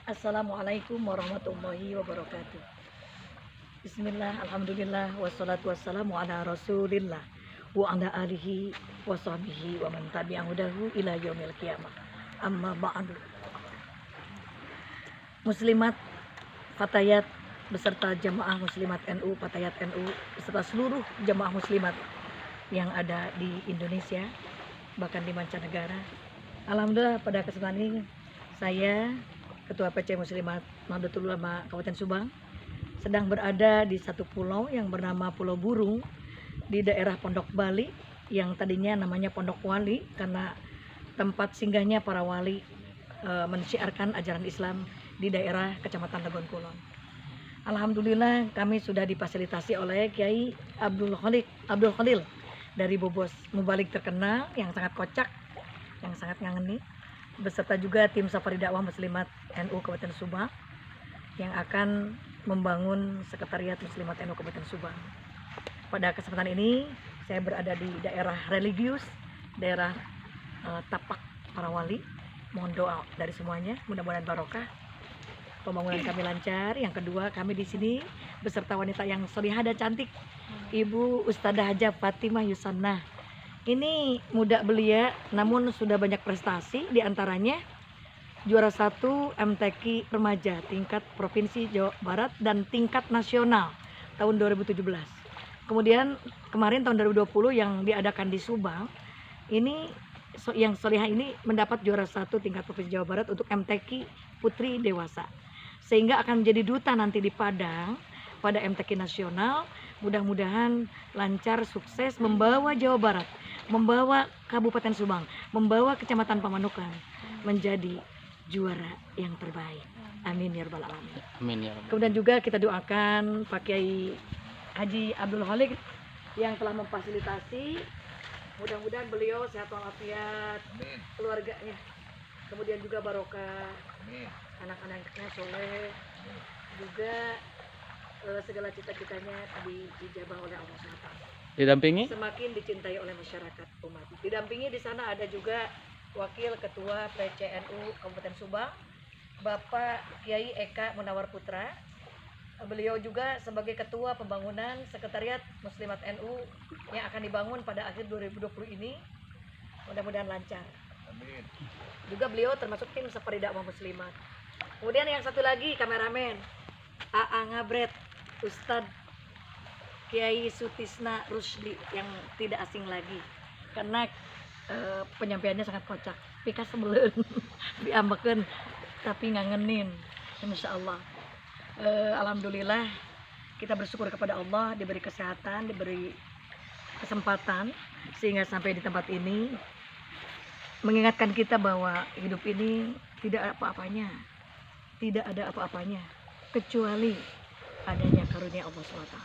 Assalamualaikum warahmatullahi wabarakatuh. Bismillah, alhamdulillah, wassalatu wassalamu ala rasulillah wa ala alihi wa sahbihi wa man tabi'ahudahu ila yaumil qiyamah. Amma ba'du. Muslimat, fatayat beserta jamaah muslimat NU, fatayat NU beserta seluruh jamaah muslimat yang ada di Indonesia bahkan di mancanegara. Alhamdulillah pada kesempatan ini saya Ketua PC Muslimat Nahdlatul Ulama Kabupaten Subang sedang berada di satu pulau yang bernama Pulau Burung di daerah Pondok Bali yang tadinya namanya Pondok Wali karena tempat singgahnya para wali mensiarkan ajaran Islam di daerah Kecamatan Legon Kulon. Alhamdulillah kami sudah difasilitasi oleh Kiai Abdul Khalil dari Bobos Mubalik terkenal yang sangat kocak, yang sangat ngangeni, beserta juga tim Safari Dakwah Muslimat NU Kabupaten Subang yang akan membangun sekretariat Muslimat NU Kabupaten Subang. Pada kesempatan ini saya berada di daerah religius, daerah tapak para wali. Mohon doa dari semuanya, mudah-mudahan barokah. Pembangunan kami lancar. Yang kedua, kami di sini beserta wanita yang solihah dan cantik, Ibu Ustadzah Hajah Fatimah Yusanna. Ini muda belia namun sudah banyak prestasi, diantaranya juara 1 MTQ remaja tingkat provinsi Jawa Barat dan tingkat nasional tahun 2017. Kemudian kemarin tahun 2020 yang diadakan di Subang, ini yang solihah ini mendapat juara 1 tingkat provinsi Jawa Barat untuk MTQ putri dewasa, sehingga akan menjadi duta nanti di Padang pada MTQ nasional. Mudah-mudahan lancar, sukses membawa Jawa Barat, membawa Kabupaten Subang, membawa Kecamatan Pamanukan menjadi juara yang terbaik. Amin ya rabbal alamin. Amin ya rabbal. Kemudian juga kita doakan Pak Kiai Haji Abdul Khalil yang telah memfasilitasi. Mudah-mudahan beliau sehat walafiat, keluarganya, kemudian juga barokah, anak-anaknya soleh, juga segala cita-citanya dijabah oleh Allah SWT. Didampingi? Semakin dicintai oleh masyarakat umat. Didampingi di sana ada juga Wakil Ketua PCNU Kabupaten Subang, Bapak Kiai Eka Munawar Putra. Beliau juga sebagai Ketua Pembangunan Sekretariat Muslimat NU yang akan dibangun pada akhir 2020 ini. Mudah-mudahan lancar. Amin. Juga beliau termasuk tim Safari Dakwah Muslimat. Kemudian yang satu lagi kameramen AA Ngabret, Ustadz Kiai Sutisna Rusdi yang tidak asing lagi karena penyampaiannya sangat kocak, pika sebelen diambekeun tapi ngangenin. Insya Allah alhamdulillah kita bersyukur kepada Allah diberi kesehatan, diberi kesempatan sehingga sampai di tempat ini mengingatkan kita bahwa hidup ini tidak ada apa-apanya kecuali adanya karunia Allah SWT.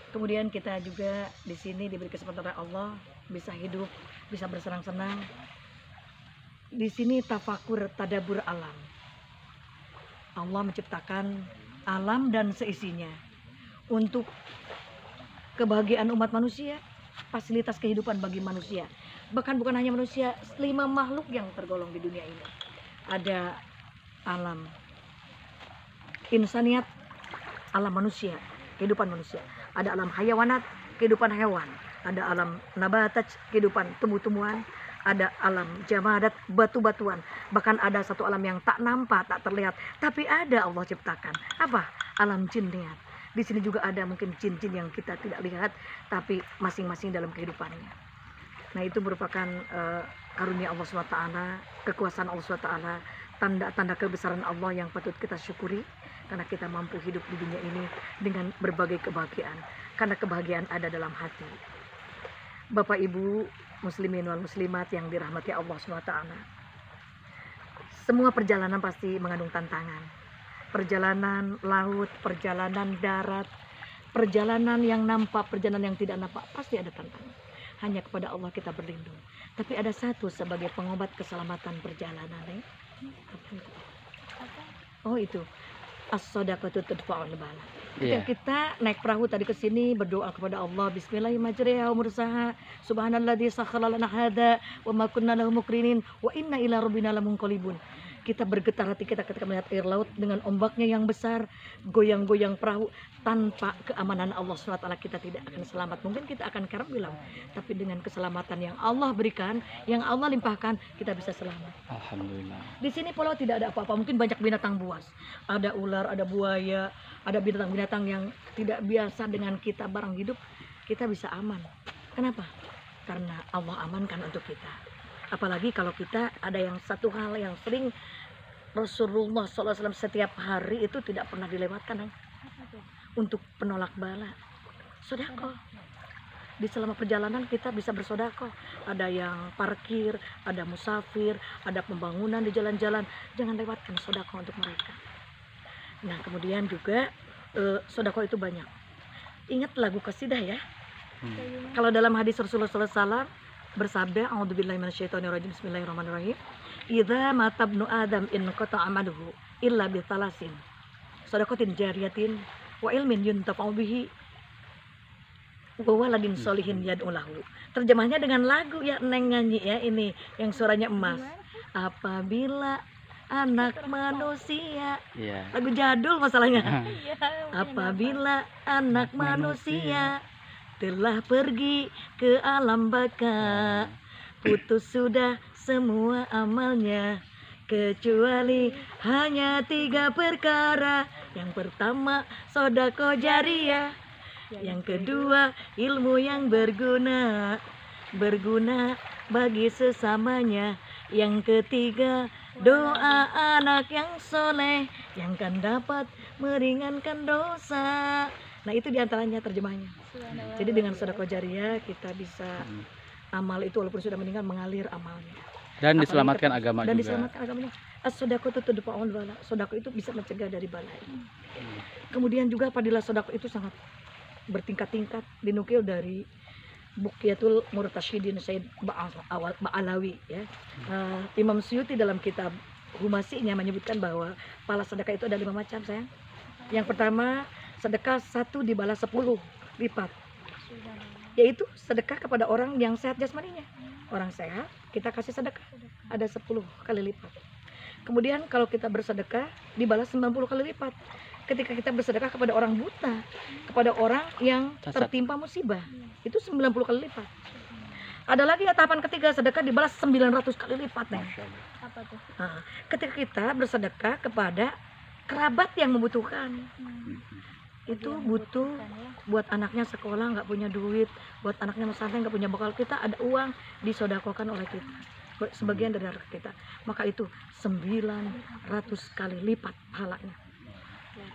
Kemudian kita juga di sini diberi kesempatan oleh Allah bisa hidup, bisa bersenang-senang. Di sini tafakur tadabur alam. Allah menciptakan alam dan seisinya untuk kebahagiaan umat manusia, fasilitas kehidupan bagi manusia. Bahkan bukan hanya manusia, 5 makhluk yang tergolong di dunia ini. Ada alam insaniat, alam manusia, kehidupan manusia. Ada alam hayawanat, kehidupan hewan. Ada alam nabatat, kehidupan tumbuh-tumbuhan. Ada alam jamadat, batu-batuan. Bahkan ada satu alam yang tak nampak, tak terlihat, tapi ada Allah ciptakan. Apa? Alam jinniat. Di sini juga ada mungkin jin-jin yang kita tidak lihat, tapi masing-masing dalam kehidupannya. Nah, itu merupakan karunia Allah SWT, kekuasaan Allah SWT, tanda-tanda kebesaran Allah yang patut kita syukuri karena kita mampu hidup di dunia ini dengan berbagai kebahagiaan, karena kebahagiaan ada dalam hati. Bapak Ibu muslimin wal muslimat yang dirahmati Allah SWT, semua perjalanan pasti mengandung tantangan. Perjalanan laut, perjalanan darat, perjalanan yang nampak, perjalanan yang tidak nampak, pasti ada tantangan. Hanya kepada Allah kita berlindung. Tapi ada satu sebagai pengobat keselamatan perjalanan. Oh itu, as-shadaqatu tudfa'ul bala. Ketika kita naik perahu tadi ke sini berdoa kepada Allah, bismillahirrahmanirrahim, mursaha, subhanalladzi sakhkhara lana hadza wa ma kunna lahu muqrinin wa inna ila rabbina lamunqalibun. Kita bergetar hati kita ketika melihat air laut dengan ombaknya yang besar, goyang-goyang perahu. Tanpa keamanan Allah SWT kita tidak akan selamat. Mungkin kita akan kerap bilang, tapi dengan keselamatan yang Allah berikan, yang Allah limpahkan, kita bisa selamat. Alhamdulillah. Di sini pulau tidak ada apa-apa. Mungkin banyak binatang buas, ada ular, ada buaya, ada binatang-binatang yang tidak biasa dengan kita barang hidup. Kita bisa aman. Kenapa? Karena Allah amankan untuk kita. Apalagi kalau kita ada yang satu hal yang sering Rasulullah SAW setiap hari itu tidak pernah dilewatkan, untuk penolak bala, sodako. Di selama perjalanan kita bisa bersodako. Ada yang parkir, ada musafir, ada pembangunan di jalan-jalan. Jangan lewatkan sodako untuk mereka. Nah kemudian juga sodako itu banyak. Ingat lagu qasidah ya. Kalau dalam hadis Rasulullah SAW bersabda, a'udzubillahi minasyaitonirrajim, bismillahirrahmanirrahim. Idza mata ibnu adam in qata amaluhu illa bi thalasin. Shadaqatin jariyatin wa ilmin yuntafa'u bihi wa waladin sholihin yad'u lahu. Terjemahnya dengan lagu ya, Neng nyanyi ya, ini yang suaranya emas. Apabila anak manusia, lagu jadul masalahnya. Apabila anak manusia telah pergi ke alam baka, putus sudah semua amalnya, kecuali hanya 3 perkara. Yang pertama sodako jariyah, yang kedua ilmu yang berguna bagi sesamanya, yang ketiga doa anak yang soleh yang kan dapat meringankan dosa. Nah itu diantaranya terjemahnya. Jadi dengan sodako jariyah kita bisa amal itu walaupun sudah meninggal mengalir amalnya. Dan diselamatkan agama dan juga. Diselamatkan agamanya. As-sodako itu tudfa'ul bala. Sodako itu bisa mencegah dari bala. Kemudian juga fadilah sodako itu sangat bertingkat-tingkat, dinukil dari Buqyatul Murtasyidin Said Ba'alawi ya. Imam Suyuti dalam kitab Humasinya menyebutkan bahwa pahala sedekah itu ada 5 macam sayang. Yang pertama, sedekah 1 dibalas 10 lipat, yaitu sedekah kepada orang yang sehat jasmaninya. Orang sehat kita kasih sedekah ada 10 kali lipat. Kemudian kalau kita bersedekah dibalas 90 kali lipat. Ketika kita bersedekah kepada orang buta, kepada orang yang tertimpa musibah, itu 90 kali lipat. Ada lagi ya tahapan ketiga, sedekah dibalas 900 kali lipat. Apa tuh? Nah, ketika kita bersedekah kepada kerabat yang membutuhkan, itu butuh buat anaknya sekolah nggak punya duit, buat anaknya pesantren nggak punya bekal, kita ada uang disodakokan oleh kita, sebagian dari harta kita, maka itu 900 kali lipat pahalanya.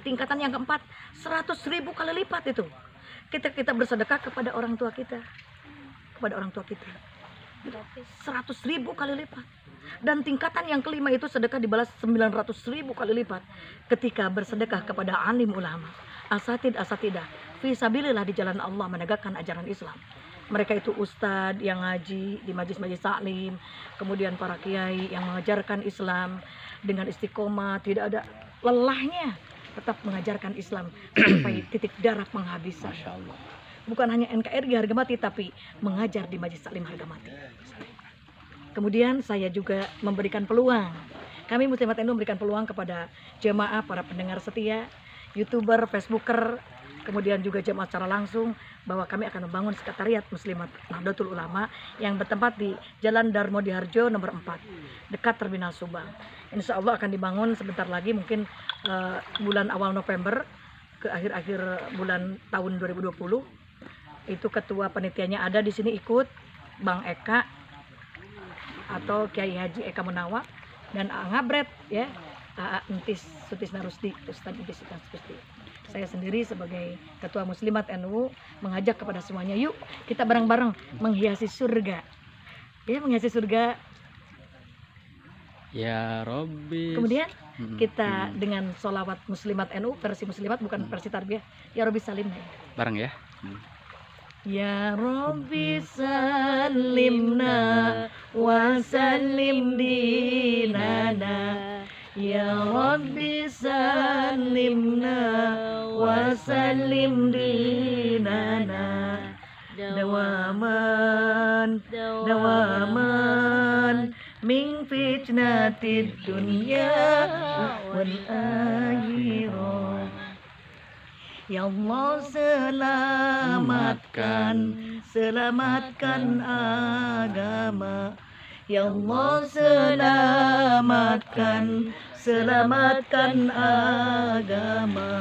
Tingkatan yang keempat 100.000 kali lipat itu kita bersedekah kepada orang tua kita, 100.000 kali lipat. Dan tingkatan yang kelima itu sedekah dibalas 900.000 kali lipat ketika bersedekah kepada alim ulama, asatidah fisabilillah di jalan Allah menegakkan ajaran Islam. Mereka itu ustadz yang ngaji di majlis-majlis taklim, kemudian para kiai yang mengajarkan Islam dengan istiqomah, tidak ada lelahnya tetap mengajarkan Islam sampai titik darah penghabisan. Bukan hanya NKRI harga mati, tapi mengajar di majlis taklim harga mati. Kemudian saya juga memberikan peluang, kami Muslimat NU memberikan peluang kepada jemaah, para pendengar setia, YouTuber, Facebooker, kemudian juga jemaah secara langsung, bahwa kami akan membangun sekretariat Muslimat Nahdlatul Ulama yang bertempat di Jalan Darmo Diharjo nomor 4 dekat Terminal Subang. Insya Allah akan dibangun sebentar lagi, mungkin bulan awal November ke akhir-akhir bulan tahun 2020. Itu ketua panitianya ada di sini, ikut Bang Eka atau Kiai Haji Eka Munawar dan Ngabret ya, Entis Sutisna Rusdi, Ustadz Entis Sutisna Rusdi. Saya sendiri sebagai ketua Muslimat NU mengajak kepada semuanya, yuk kita bareng-bareng menghiasi surga. Ya, menghiasi surga. Ya Robbi. Kemudian kita dengan sholawat Muslimat NU versi Muslimat, bukan versi tarbiyah. Ya Robbi salimna. Bareng ya. Ya Robbi salimna wa salim dinana, ya Rabbi salimna wa salim dinana, dawaman min fit fitnatid dunya wal akhirah. Ya Allah, selamatkan agama. Ya Allah, selamatkan agama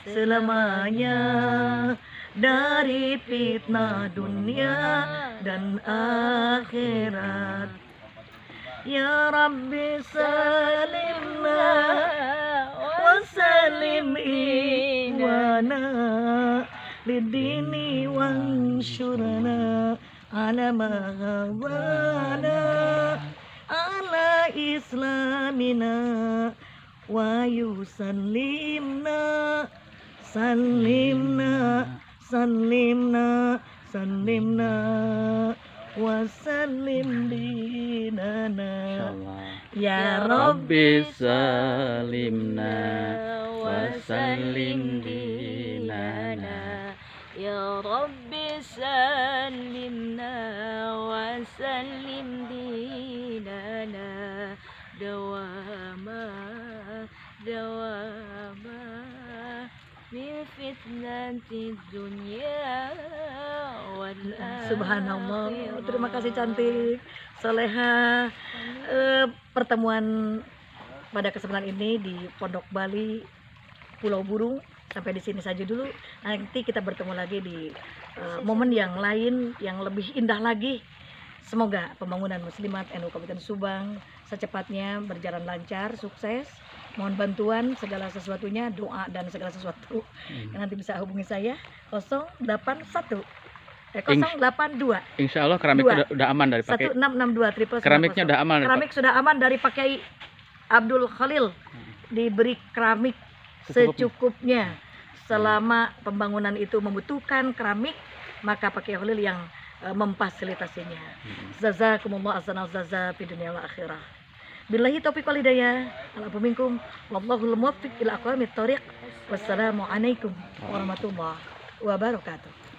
selamanya dari fitnah dunia dan akhirat. Ya Rabbi salimna wa salim iwana lidini wansyurna ala mahawana ala islamina wa yusallimna wa sallim dinana. Ya Rabbi salimna wa sallim dinana. Ya Rabbi salimna wa sallim dinana dawama min fitnatid dunya wal akhirah. Subhanallah. Terima kasih cantik, soleha. Pertemuan pada kesempatan ini di Pondok Bali, Pulau Burung sampai di sini saja dulu. Nanti kita bertemu lagi di momen yang lain yang lebih indah lagi. Semoga pembangunan Muslimat NU Kabupaten Subang secepatnya berjalan lancar, sukses. Mohon bantuan segala sesuatunya, doa dan segala sesuatu. Nanti bisa hubungi saya 082. Insya Allah keramik udah aman dari pakai. 1662 Keramiknya udah aman. Keramik sudah aman dari pakai Abdul Khalil. Diberi keramik secukupnya. Selama pembangunan itu membutuhkan keramik, maka pakai Khalil yang memfasilitasinya. Jazakumullah ahsanal jazaa fid dunya wal akhirah. Billahi taufiq wal hidayah. Ala minkum wallahul muwaffiq ila aqwamit thoriq. Wassalamu alaikum warahmatullahi wabarakatuh.